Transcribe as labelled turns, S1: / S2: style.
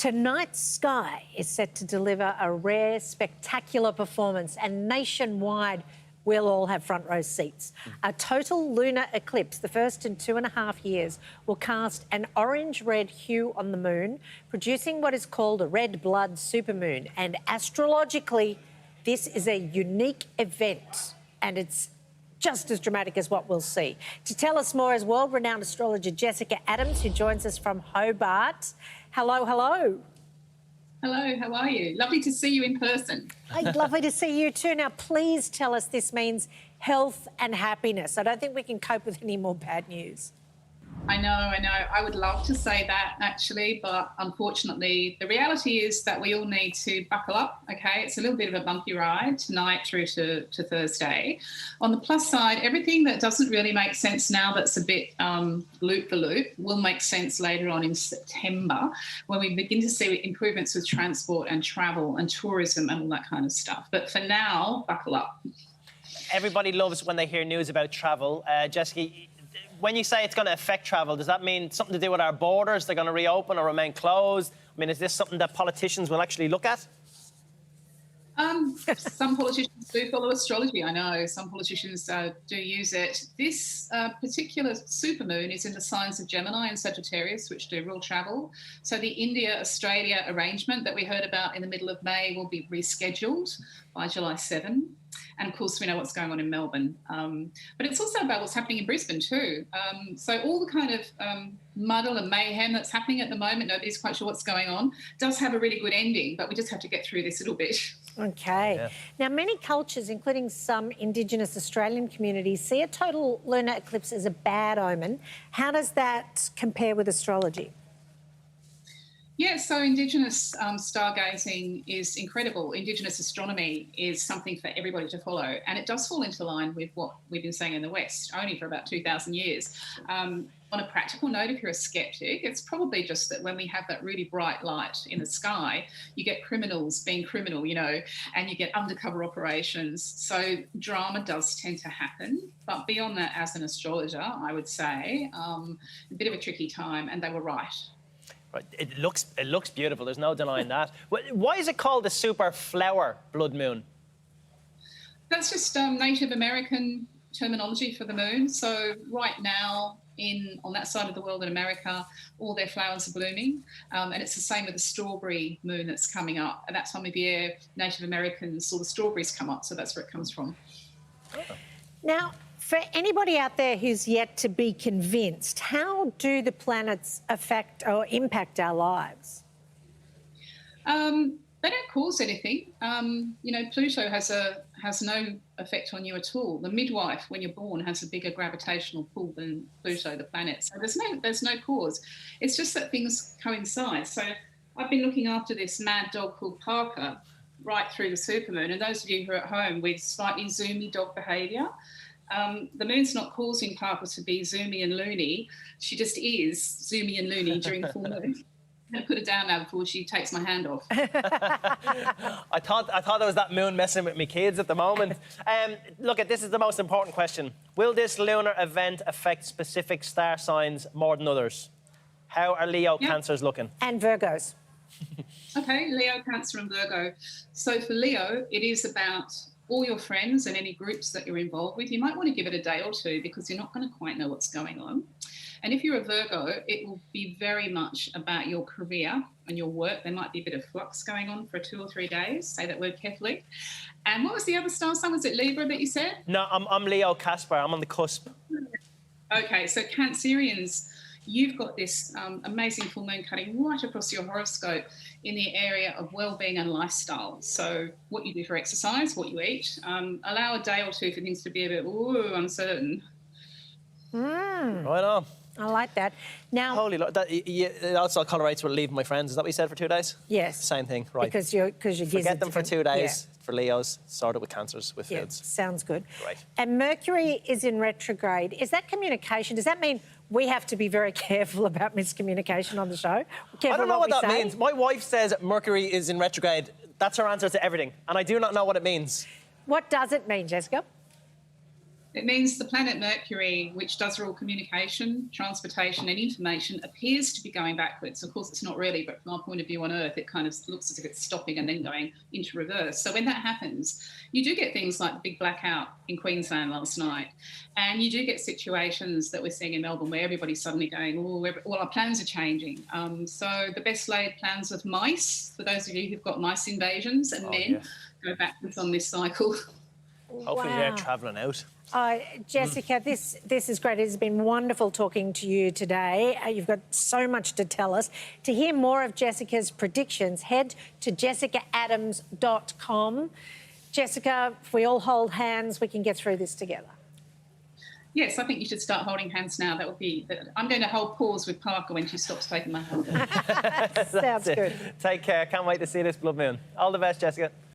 S1: Tonight's sky is set to deliver a rare, spectacular performance, and nationwide we'll all have front row seats. A total lunar eclipse, the first in 2.5 years, will cast an orange-red hue on the moon, producing what is called a red blood supermoon. And astrologically, this is a unique event, and it's just as dramatic as what we'll see. To tell us more is world-renowned astrologer Jessica Adams, who joins us from Hobart. Hello, hello.
S2: Hello, how are you? Lovely to see you in person.
S1: Lovely to see you too. Now, please tell us this means health and happiness. I don't think we can cope with any more bad news.
S2: I know. I would love to say that, actually, but unfortunately, the reality is that we all need to buckle up, okay? It's a little bit of a bumpy ride tonight through to Thursday. On the plus side, everything that doesn't really make sense now that's a bit loop-the-loop will make sense later on in September when we begin to see improvements with transport and travel and tourism and all that kind of stuff. But for now, buckle up.
S3: Everybody loves when they hear news about travel. Jessica, when you say it's going to affect travel, does that mean something to do with our borders? They're going to reopen or remain closed? I mean, is this something that politicians will actually look at?
S2: Some politicians do follow astrology, I know. Some politicians do use it. This particular supermoon is in the signs of Gemini and Sagittarius, which do rule travel. So the India-Australia arrangement that we heard about in the middle of May will be rescheduled by July 7. And, of course, we know what's going on in Melbourne. But it's also about what's happening in Brisbane too. So all the kind of muddle and mayhem that's happening at the moment, nobody's quite sure what's going on, does have a really good ending, but we just have to get through this little bit.
S1: OK. Yeah. Now, many cultures, including some Indigenous Australian communities, see a total lunar eclipse as a bad omen. How does that compare with astrology?
S2: Yeah, so Indigenous stargazing is incredible. Indigenous astronomy is something for everybody to follow, and it does fall into line with what we've been saying in the West, only for about 2,000 years. On a practical note, if you're a skeptic, it's probably just that when we have that really bright light in the sky, you get criminals being criminal, you know, and you get undercover operations. So drama does tend to happen. But beyond that, as an astrologer, I would say a bit of a tricky time, and they were right.
S3: It looks beautiful. There's no denying that. Why is it called the super flower blood moon?
S2: That's just Native American terminology for the moon. So right now, on that side of the world in America, all their flowers are blooming, and it's the same with the strawberry moon that's coming up. At that time of year, Native Americans saw the strawberries come up, so that's where it comes from.
S1: Now, for anybody out there who's yet to be convinced, how do the planets affect or impact our lives?
S2: They don't cause anything. You know, Pluto has no effect on you at all. The midwife, when you're born, has a bigger gravitational pull than Pluto, the planet. So there's no cause. It's just that things coincide. So I've been looking after this mad dog called Parker right through the supermoon. And those of you who are at home with slightly zoomy dog behaviour, the moon's not causing Parker to be zoomy and loony. She just is zoomy and loony during the full moon. I'm going to put her down now before she takes my hand off.
S3: I thought there was that moon messing with me kids at the moment. Look, this is the most important question. Will this lunar event affect specific star signs more than others? How are Leo Cancers looking?
S1: And Virgos.
S2: OK, Leo, Cancer and Virgo. So for Leo, it is about all your friends and any groups that you're involved with. You might want to give it a day or two because you're not going to quite know what's going on. And if you're a Virgo, it will be very much about your career and your work. There might be a bit of flux going on for 2 or 3 days. Say that word carefully. And what was the other star sign? Was it Libra that you said?
S3: No, I'm Leo Casper. I'm on the cusp.
S2: OK, so Cancerians, you've got this amazing full moon cutting right across your horoscope in the area of well-being and lifestyle. So what you do for exercise, what you eat. Allow a day or two for things to be a bit uncertain.
S3: Right on.
S1: I like that. Now,
S3: holy Lord, it also correlates with leaving my friends. Is that what you said for 2 days?
S1: Yes.
S3: Same thing, right?
S1: Because you're
S3: forget them for 2 days. Yeah. For Leos, sort it with Cancers, with foods.
S1: Sounds good.
S3: Right.
S1: And Mercury is in retrograde. Is that communication? Does that mean we have to be very careful about miscommunication on the show?
S3: I don't know what that means. My wife says Mercury is in retrograde. That's her answer to everything, and I do not know what it means.
S1: What does it mean, Jessica?
S2: It means the planet Mercury, which does rule communication, transportation and information, appears to be going backwards. Of course, it's not really, but from our point of view on Earth, it kind of looks as if it's stopping and then going into reverse. So when that happens, you do get things like the big blackout in Queensland last night. And you do get situations that we're seeing in Melbourne where everybody's suddenly going, oh, all our plans are changing. So the best laid plans of mice, for those of you who've got mice invasions and men, go backwards on this cycle.
S3: Hopefully they're travelling out.
S1: Jessica, this is great. It's been wonderful talking to you today. You've got so much to tell us. To hear more of Jessica's predictions, head to jessicaadams.com. Jessica, if we all hold hands, we can get through this together.
S2: Yes, I think you should start holding hands now. That would be. I'm going to hold pause with Parker when she stops taking my hand.
S1: Sounds good.
S3: Take care. Can't wait to see this blood moon. All the best, Jessica.